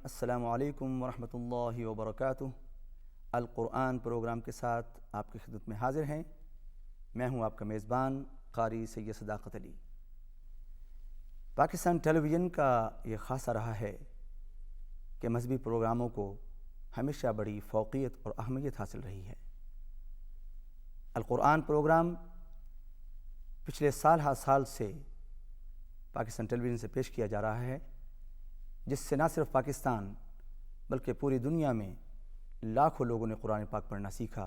السلام علیکم ورحمۃ اللہ وبرکاتہ۔ القرآن پروگرام کے ساتھ آپ کی خدمت میں حاضر ہیں۔ میں ہوں آپ کا میزبان قاری سید صداقت علی۔ پاکستان ٹیلی ویژن کا یہ خاصہ رہا ہے کہ مذہبی پروگراموں کو ہمیشہ بڑی فوقیت اور اہمیت حاصل رہی ہے۔ القرآن پروگرام پچھلے سال سے پاکستان ٹیلی ویژن سے پیش کیا جا رہا ہے، جس سے نہ صرف پاکستان بلکہ پوری دنیا میں لاکھوں لوگوں نے قرآن پاک پڑھنا سیکھا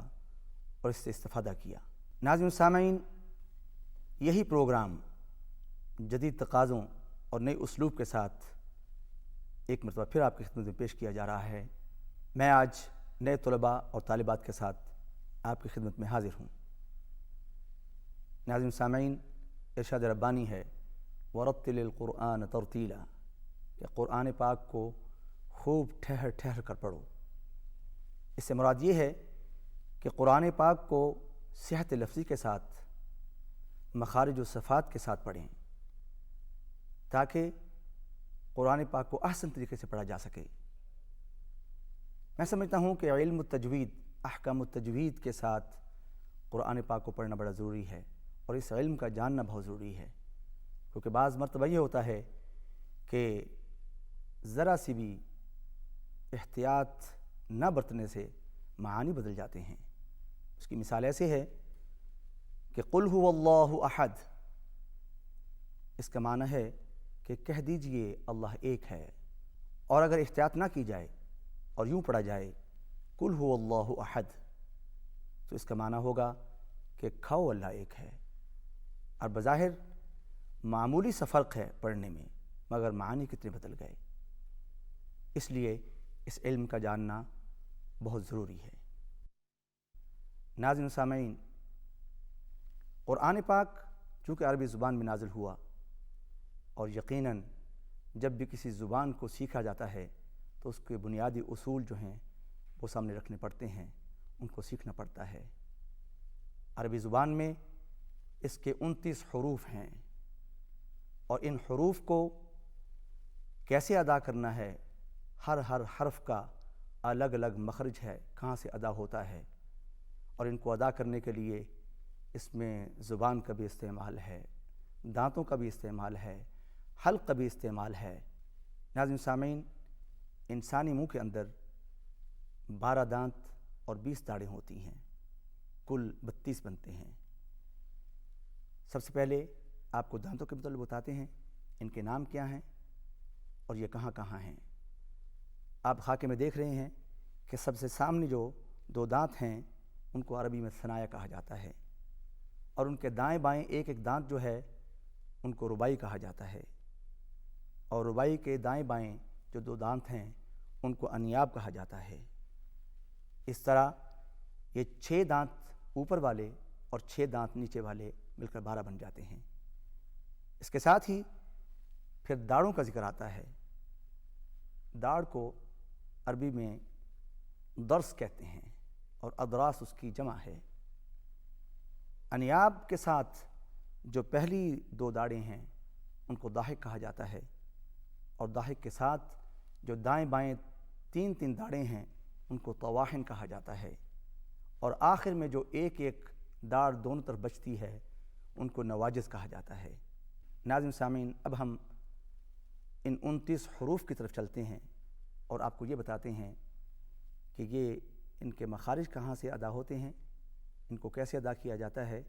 اور اس سے استفادہ کیا۔ ناظرین سامعین، یہی پروگرام جدید تقاضوں اور نئے اسلوب کے ساتھ ایک مرتبہ پھر آپ کی خدمت میں پیش کیا جا رہا ہے۔ میں آج نئے طلباء اور طالبات کے ساتھ آپ کی خدمت میں حاضر ہوں۔ ناظرین سامعین، ارشاد ربانی ہے وَرَتِّلِ الْقُرْآنَ تَرْتِيلًا، کہ قرآن پاک کو خوب ٹھہر ٹھہر کر پڑھو۔ اس سے مراد یہ ہے کہ قرآن پاک کو صحت لفظی کے ساتھ، مخارج و صفات کے ساتھ پڑھیں تاکہ قرآن پاک کو احسن طریقے سے پڑھا جا سکے۔ میں سمجھتا ہوں کہ علم التجوید، احکام التجوید کے ساتھ قرآن پاک کو پڑھنا بڑا ضروری ہے، اور اس علم کا جاننا بہت ضروری ہے، کیونکہ بعض مرتبہ یہ ہوتا ہے کہ ذرا سی بھی احتیاط نہ برتنے سے معانی بدل جاتے ہیں۔ اس کی مثال ایسے ہے کہ قل هو اللہ احد، اس کا معنی ہے کہ کہہ دیجئے اللہ ایک ہے، اور اگر احتیاط نہ کی جائے اور یوں پڑھا جائے قل هو اللہ احد، تو اس کا معنی ہوگا کہ کھو اللہ ایک ہے، اور بظاہر معمولی سا فرق ہے پڑھنے میں، مگر معانی کتنے بدل گئے۔ اس لیے اس علم کا جاننا بہت ضروری ہے۔ ناظرین سامعین، قرآن پاک چونکہ عربی زبان میں نازل ہوا، اور یقیناً جب بھی کسی زبان کو سیکھا جاتا ہے تو اس کے بنیادی اصول جو ہیں وہ سامنے رکھنے پڑتے ہیں، ان کو سیکھنا پڑتا ہے۔ عربی زبان میں اس کے 29 حروف ہیں، اور ان حروف کو کیسے ادا کرنا ہے، ہر حرف کا الگ الگ مخرج ہے، کہاں سے ادا ہوتا ہے، اور ان کو ادا کرنے کے لیے اس میں زبان کا بھی استعمال ہے، دانتوں کا بھی استعمال ہے، حلق کا بھی استعمال ہے۔ ناظرین سامعین، انسانی منہ کے اندر 12 دانت اور 20 داڑیں ہوتی ہیں، کل 32 بنتے ہیں۔ سب سے پہلے آپ کو دانتوں کے متعلق بتاتے ہیں، ان کے نام کیا ہیں اور یہ کہاں کہاں ہیں۔ آپ خاکے میں دیکھ رہے ہیں کہ سب سے سامنے جو 2 دانت ہیں ان کو عربی میں ثنایا کہا جاتا ہے، اور ان کے دائیں بائیں ایک ایک دانت جو ہے ان کو ربائی کہا جاتا ہے، اور ربائی کے دائیں بائیں جو 2 دانت ہیں ان کو انیاب کہا جاتا ہے۔ اس طرح یہ 6 دانت اوپر والے اور 6 دانت نیچے والے مل کر 12 بن جاتے ہیں۔ اس کے ساتھ ہی پھر داڑھوں کا ذکر آتا ہے۔ داڑھ کو عربی میں درس کہتے ہیں، اور ادراس اس کی جمع ہے۔ انیاب کے ساتھ جو پہلی 2 داڑھیں ہیں ان کو ضاحک کہا جاتا ہے، اور ضاحک کے ساتھ جو دائیں بائیں 3 داڑھیں ہیں ان کو طواحن کہا جاتا ہے، اور آخر میں جو ایک ایک داڑھ دونوں طرف بچتی ہے ان کو نواجذ کہا جاتا ہے۔ ناظرین سامعین، اب ہم ان 29 حروف کی طرف چلتے ہیں اور آپ کو یہ بتاتے ہیں کہ یہ ان کے مخارج کہاں سے ادا ہوتے ہیں، ان کو کیسے ادا کیا جاتا ہے۔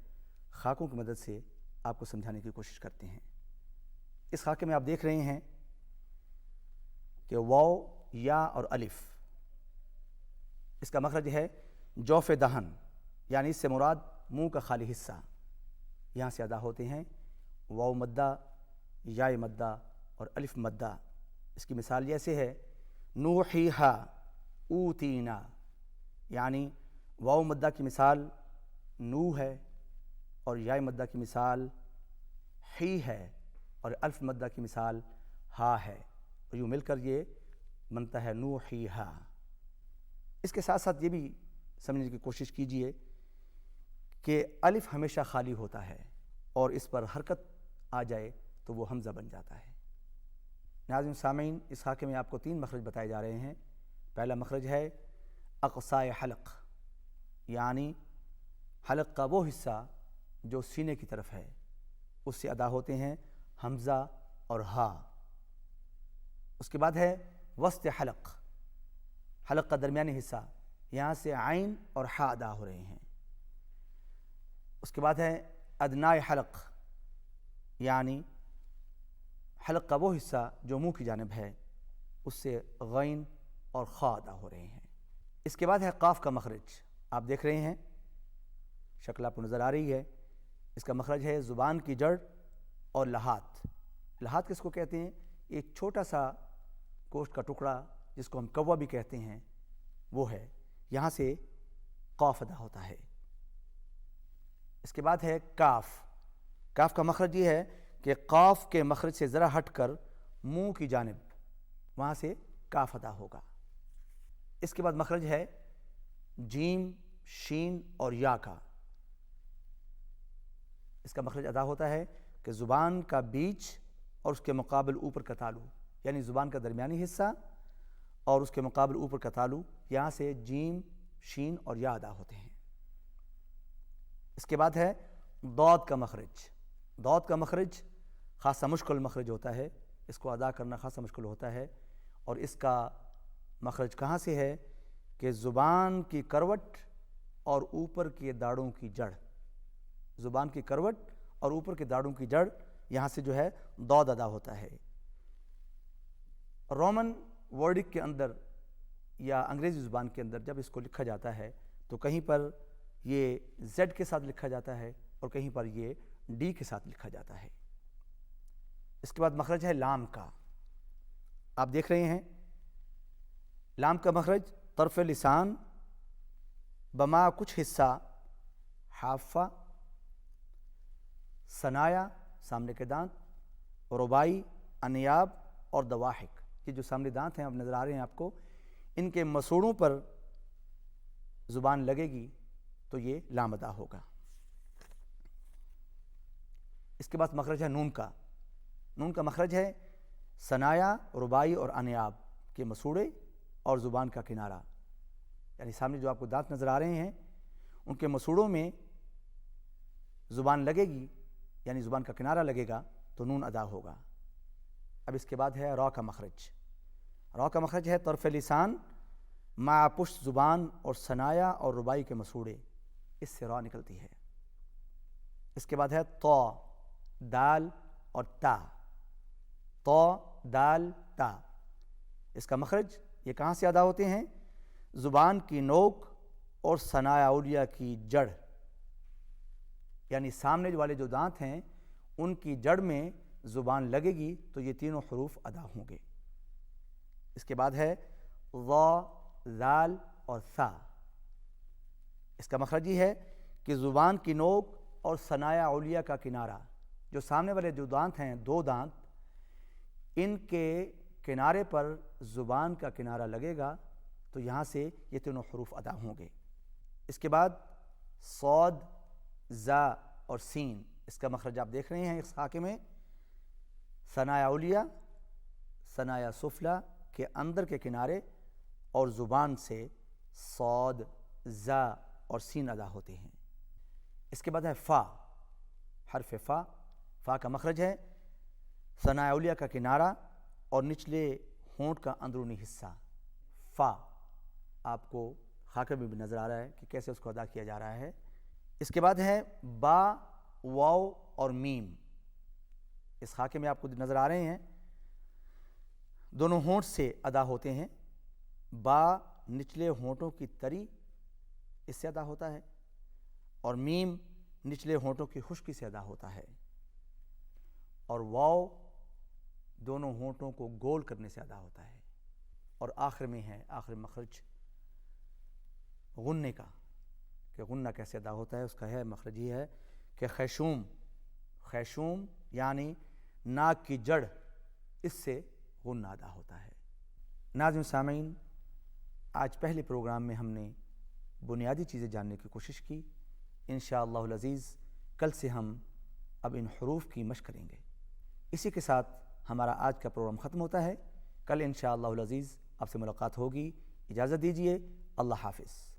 خاکوں کی مدد سے آپ کو سمجھانے کی کوشش کرتے ہیں۔ اس خاکے میں آپ دیکھ رہے ہیں کہ واو، یا اور الف، اس کا مخرج ہے جوف دہن، یعنی اس سے مراد منہ کا خالی حصہ، یہاں سے ادا ہوتے ہیں۔ واو مدہ، یا مدہ اور الف مدہ۔ اس کی مثال جیسے ہے نوحیہا اوتینا، یعنی واو مدہ کی مثال نو ہے، اور یا مدہ کی مثال حی ہے، اور الف مدہ کی مثال ہا ہے، اور یوں مل کر یہ بنتا ہے نوحیہا۔ اس کے ساتھ ساتھ یہ بھی سمجھنے کی کوشش کیجئے کہ الف ہمیشہ خالی ہوتا ہے، اور اس پر حرکت آ جائے تو وہ حمزہ بن جاتا ہے۔ ناظرین سامعین، اس خاکے میں آپ کو 3 مخرج بتائے جا رہے ہیں۔ پہلا مخرج ہے اقصائے حلق، یعنی حلق کا وہ حصہ جو سینے کی طرف ہے، اس سے ادا ہوتے ہیں حمزہ اور ہا۔ اس کے بعد ہے وسط حلق، حلق کا درمیانی حصہ، یہاں سے عین اور ہا ادا ہو رہے ہیں۔ اس کے بعد ہے ادنائے حلق، یعنی حلق کا وہ حصہ جو منہ کی جانب ہے، اس سے غین اور خا ادا ہو رہے ہیں۔ اس کے بعد ہے قاف کا مخرج، آپ دیکھ رہے ہیں، شکل آپ کو نظر آ رہی ہے۔ اس کا مخرج ہے زبان کی جڑ اور لحات۔ لحات کس کو کہتے ہیں؟ ایک چھوٹا سا گوشت کا ٹکڑا جس کو ہم کوا بھی کہتے ہیں، وہ ہے، یہاں سے قاف ادا ہوتا ہے۔ اس کے بعد ہے کاف۔ کاف کا مخرج یہ ہے کہ قاف کے مخرج سے ذرا ہٹ کر منہ کی جانب، وہاں سے کاف ادا ہوگا۔ اس کے بعد مخرج ہے جیم، شین اور یا کا۔ اس کا مخرج ادا ہوتا ہے کہ زبان کا بیچ اور اس کے مقابل اوپر کا تالو، یعنی زبان کا درمیانی حصہ اور اس کے مقابل اوپر کا تالو، یہاں سے جیم، شین اور یا ادا ہوتے ہیں۔ اس کے بعد ہے ضاد کا مخرج۔ ضاد کا مخرج خاصا مشکل مخرج ہوتا ہے، اس کو ادا کرنا خاصا مشکل ہوتا ہے، اور اس کا مخرج کہاں سے ہے کہ زبان کی کروٹ اور اوپر کے داڑوں کی جڑ، زبان کی کروٹ اور اوپر کے داڑوں کی جڑ، یہاں سے جو ہے ضاد ادا ہوتا ہے۔ رومن ورڈک کے اندر یا انگریزی زبان کے اندر جب اس کو لکھا جاتا ہے تو کہیں پر یہ زیڈ کے ساتھ لکھا جاتا ہے اور کہیں پر یہ ڈی کے ساتھ لکھا جاتا ہے۔ اس کے بعد مخرج ہے لام کا، آپ دیکھ رہے ہیں، لام کا مخرج طرف لسان بما کچھ حصہ حافہ، ثنایا سامنے کے دانت، ربائی، انیاب اور دواحک، یہ جو سامنے دانت ہیں اب نظر آ رہے ہیں آپ کو، ان کے مسوڑوں پر زبان لگے گی تو یہ لام ادا ہوگا۔ اس کے بعد مخرج ہے نون کا۔ نون کا مخرج ہے ثنایا، ربائی اور انیاب کے مسوڑے اور زبان کا کنارہ، یعنی سامنے جو آپ کو دانت نظر آ رہے ہیں ان کے مسوڑوں میں زبان لگے گی، یعنی زبان کا کنارہ لگے گا تو نون ادا ہوگا۔ اب اس کے بعد ہے را کا مخرج۔ را کا مخرج ہے طرف لسان مع پشت زبان اور ثنایا اور ربائی کے مسوڑے، اس سے را نکلتی ہے۔ اس کے بعد ہے طا، دال اور تا، طا، دال، تا۔ اس کا مخرج یہ کہاں سے ادا ہوتے ہیں؟ زبان کی نوک اور ثنایا علیہ کی جڑ، یعنی سامنے والے جو دانت ہیں ان کی جڑ میں زبان لگے گی تو یہ تینوں حروف ادا ہوں گے۔ اس کے بعد ہے ظا، ذال اور ثا۔ اس کا مخرج یہ ہے کہ زبان کی نوک اور ثنایا علیہ کا کنارہ، جو سامنے والے جو دانت ہیں، 2 دانت، ان کے کنارے پر زبان کا کنارہ لگے گا تو یہاں سے یہ تینوں حروف ادا ہوں گے۔ اس کے بعد صاد، زا اور سین، اس کا مخرج آپ دیکھ رہے ہیں اس خاکے میں، ثنایا علیہ، ثنایا سفلی کے اندر کے کنارے اور زبان سے صاد، زا اور سین ادا ہوتے ہیں۔ اس کے بعد ہے فا، حرف فا۔ فا کا مخرج ہے ثنایا علیہ کا کنارہ اور نچلے ہونٹ کا اندرونی حصہ۔ فا آپ کو خاکے میں بھی نظر آ رہا ہے کہ کیسے اس کو ادا کیا جا رہا ہے۔ اس کے بعد ہے با، واو اور میم۔ اس خاکے میں آپ کو نظر آ رہے ہیں، دونوں ہونٹ سے ادا ہوتے ہیں۔ با نچلے ہونٹوں کی تری، اس سے ادا ہوتا ہے، اور میم نچلے ہونٹوں کی خشکی سے ادا ہوتا ہے، اور واو دونوں ہونٹوں کو گول کرنے سے ادا ہوتا ہے۔ اور آخر میں ہے آخر مخرج غنّے کا، کہ غنّہ کیسے ادا ہوتا ہے، اس کا ہے مخرج یہ ہے کہ خیشوم، خیشوم یعنی ناک کی جڑ، اس سے غنّہ ادا ہوتا ہے۔ ناظرین سامعین، آج پہلے پروگرام میں ہم نے بنیادی چیزیں جاننے کی کوشش کی۔ انشاءاللہ العزیز کل سے ہم اب ان حروف کی مشق کریں گے۔ اسی کے ساتھ ہمارا آج کا پروگرام ختم ہوتا ہے. کل انشاءاللہ العزیز آپ سے ملاقات ہوگی. اجازت دیجیے. اللہ حافظ.